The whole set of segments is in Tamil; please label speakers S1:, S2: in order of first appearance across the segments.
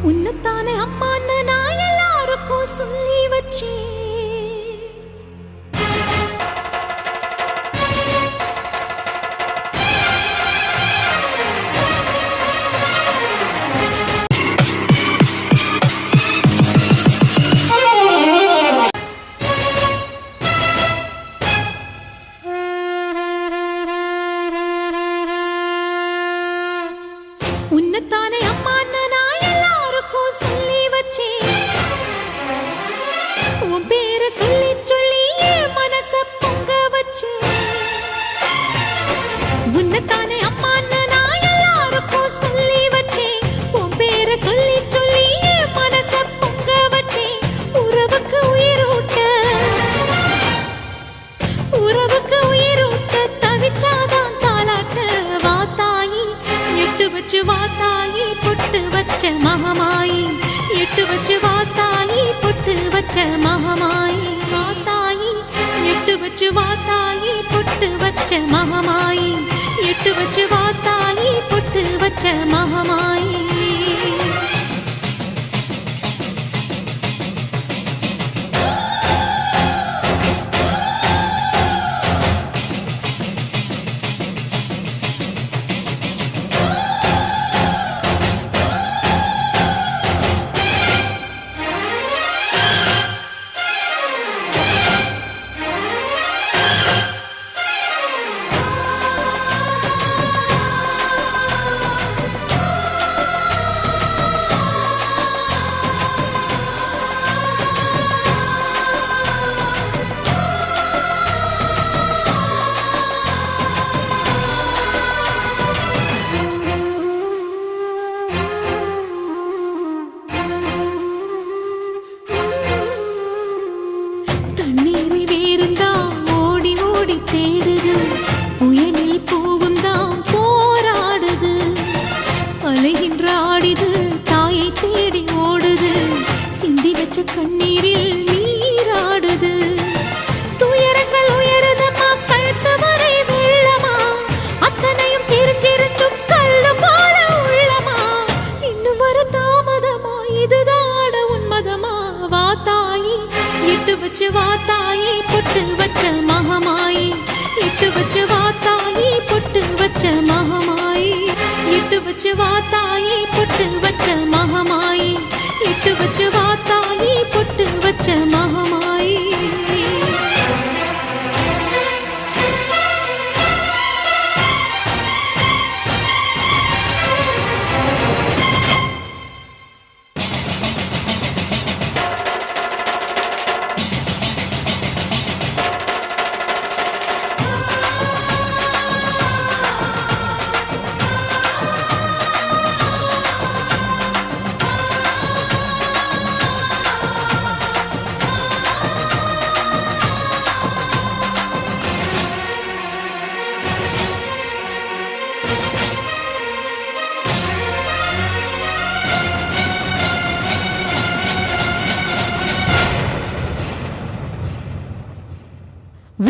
S1: உன்னத்தானே அம்மான்னு நான் எல்லாருக்கும் சொல்லி வச்சேன். உன்னத்தானே அம்மான்னு நான் எல்லாருக்கும் சொல்லி வச்சேன். உன் பேரை சொல்லி சொல்லி என் மனச பொங்க வச்சேன். உன்னத்தானே அம்மான்னு நான் எல்லாருக்கும் சொல்லி வச்சேன். உன் பேரை சொல்லி சொல்லி என் மனச பொங்க வச்சேன். உறவுக்கு உயிரூட்ட தவிச்சாதான் தாலாட்ட வாத்தாயி எட்டு வச்சு வாத்தாயி பொட்டு வச்ச மகமாயி. எட்டு வச்சு வாத்தாயி பொட்டு வச்ச மகமாயி. வாத்தாயி எட்டு வச்சு வாத்தாயி பொட்டு வச்ச மகமாயி. எட்டு வச்சு வாத்தாயி பொட்டு வச்ச மகமாயி. தண்ணீரை வேறுந்தான் ஓடி ஓடி தேடுது. புயலில் பூவும் தான் போராடுது. அலைகின்ற ஆடிது தாயை தேடி ஓடுது. சிந்தி வச்ச கண்ணீரில் நீராடுது. துயரங்கள் உயருதமா கழுத்து வரை வெள்ளமா. அத்தனையும் தெரிஞ்சிருந்தும் கல்லு போல உள்ளமா. இன்னும் வர தாமதமா இதுதாட உன்மதமா. வாத்தாயி எட்டு வச்சு வாத்தாயி பொட்டு வச்ச மகமாயி. எட்டு வச்சு வாத்தாயி பொட்டு வச்ச மகமாயி. எட்டு வச்சு வாத்தாயி பொட்டு வச்ச மகமாயி. எட்டு வச்சு வாத்தாயி பொட்டு வச்ச மகமாயி.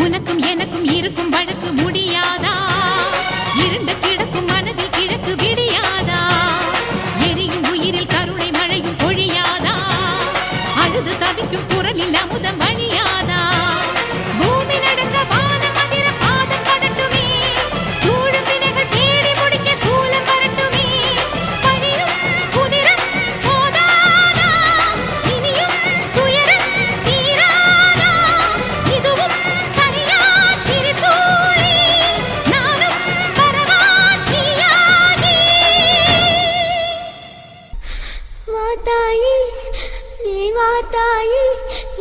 S1: உனக்கும் எனக்கும் இருக்கும் வழக்கு முடியாதா? இருண்ட கிடக்கும் மனதில் கிழக்கு விடியாதா? எரியும் உயிரில் கருணை மழையும் பொழியாதா? அழுது தவிக்கும் குரலில் அமுதம் வழியாதா? பூமி நடக்க வானம் அதிர பாதம் படட்டுமே. சூழும் வினைகள் தேடி முடிக்க சூலம் வரட்டுமே. பழியும் குதிரம் போதாதா? இனியும் துயரம் தீராதா? இதுவும் சரியா திரிசூலி? நானும் வரவா தீயாகி? வாத்தாயி நீ வாத்தாயி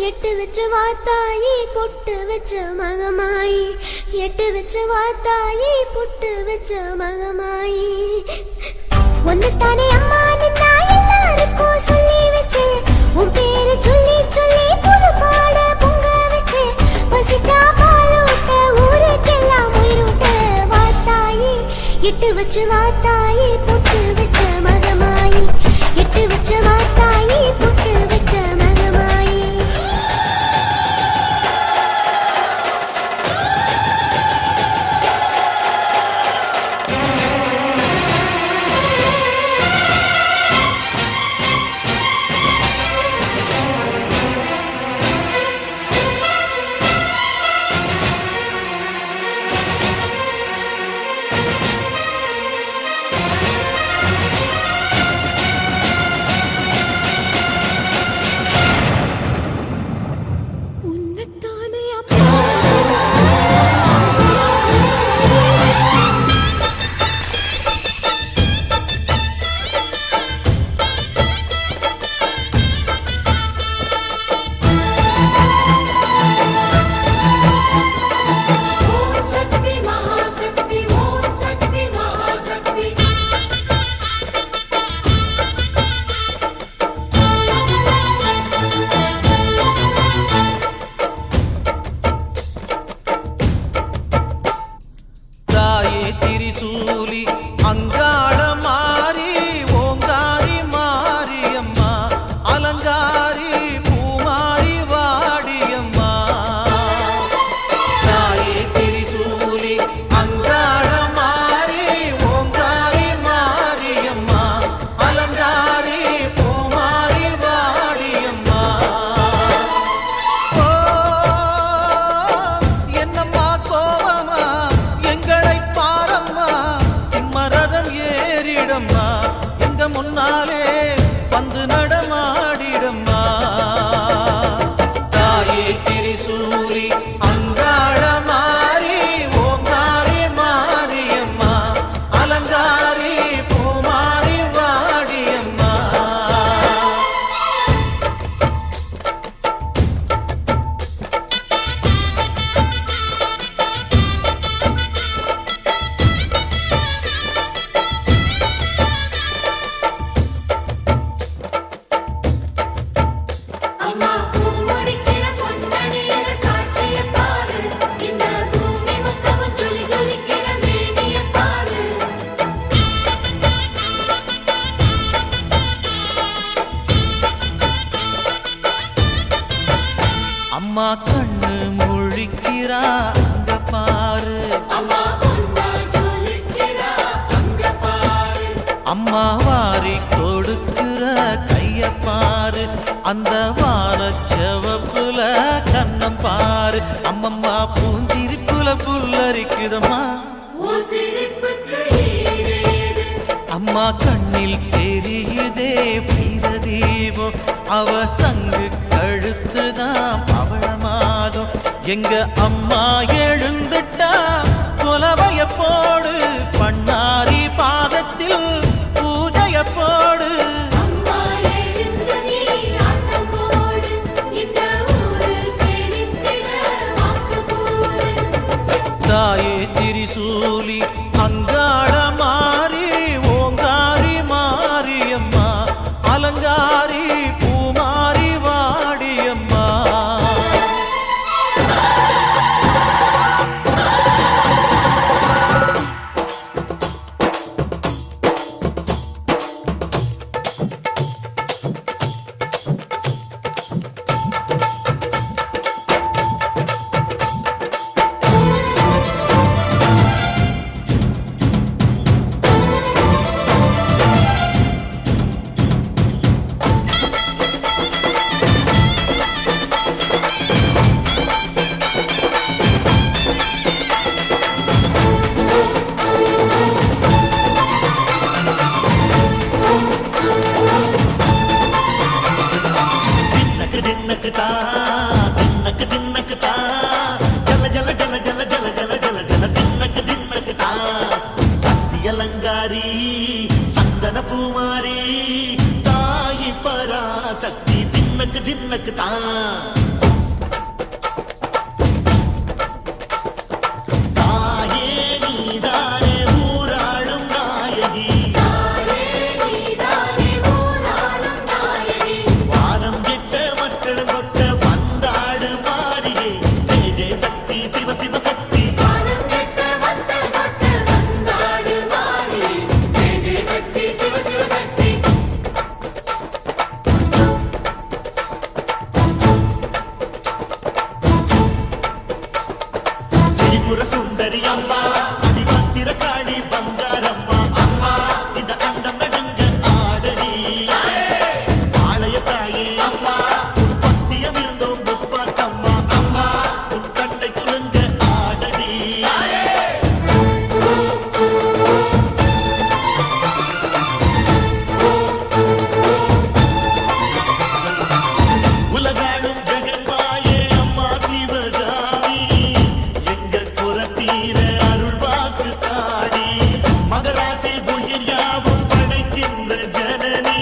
S1: எட்டு வச்ச வாத்தாயி பொட்டு வச்ச மகமாயி. எட்டு வச்ச வாத்தாயி பொட்டு வச்ச மகமாயி. ஒன்னுத்தானே அம்மா நான் எல்லாருக்கும் சொல்லி வச்சேன். உன் பேரு சொல்லி சொல்லி புது பாட பொங்க வச்சேன். பசிச்சா பாலூட்ட ஊருக்கெல்லாம் உயிரூட்ட. வாத்தாயி எட்டு வச்ச வாத்தாயி பொட்டு வச்ச மகமாயி. எட்டு வச்ச வாத்தாயி பொட்டு வச்ச மகமாயி.
S2: முன்னாலே வந்து நடமாடிடம்மா தாயே திரிசூலி அங்காள மாறி ஓங்காரி மாரியம்மா அலங்காரி பூமாரி வாடியம்மா
S1: அம்மா பூமுடிக்கிற பொன்னணியில காட்சிய பாரு இந்த பூமி மொத்தமும் ஜொலி ஜொலிக்கிற மேனிய பாரு
S2: அம்மா கண்ணு முழிக்கிறா அங்க பாரு
S1: அம்மா பொன்னா ஜொலிக்கிறா அங்க பாரு
S2: அம்மா வாரி கொடுக்கிற கைய பாரு அந்த வானச்சவப்புல கண்ணம் பாரு அம்மம்மா பூஞ்சிரிப்புல புல்லரிக்குதம்மா
S1: உன் சிரிப்புக்கு ஈடேது
S2: அம்மா கண்ணில் தெரியுதே பிரதீபம் அவ சங்கு கழுத்துதான் பவளமாகும் எங்க அம்மா எழுந்துட்டா புலவைய போடு பண்ணாரி பாதத்தில் பூஜைய போடு
S1: அம்மா எழுந்து நீ ஆட்டம் போடு இந்த ஊரு செழித்திட வாக்கு கூறு
S2: தாயே திரிசூலி அங்காள மாறி ஓங்காரி மாரியம்மா அலங்காரி பூமாரி வாடியம்மா
S3: தின்னக்கு தா தின்னக்கு தா ஜல ஜல ஜல ஜல ஜல ஜல ஜல ஜல தின்னக்கு தா சக்தி அலங்காரி சந்தன பூமாரி தாயி பராசக்தி தின்னக்கு தா தாயே நீதானே ஊராளும் நாயகி
S1: நீதானே ஊராளும் நாயகி
S3: வானம் கெட்ட மக்கள் கொட்ட வந்தாடு மாறியே ஜெய ஜெய சக்தி சிவ சிவ சக்தி
S1: வானம் கெட்ட மக்கள் கொட்ட வந்தாடு மாறி ஜெய ஜெய சக்தி சிவ சிவ சக்தி
S3: திரிபுர சுந்தரி அம்மா அதிபத்திர காளி பங்காரம்மா அம்மா இந்த அண்டம் நடுங்க ஆடடி ஆலய தாயே அம்மா உன் பத்தியம் இருந்தோம் முப்பாத்தம்மா அம்மா உன் கண்டை குலுங்க ஆடடி உலகாடும் ஜெகன்மாயே அம்மா சிவகாமி எங்க குரத்தீர அருள் வாக்கு தாடி மகராசி உயிர் யாவும் படைக்கின்ற ஜனனி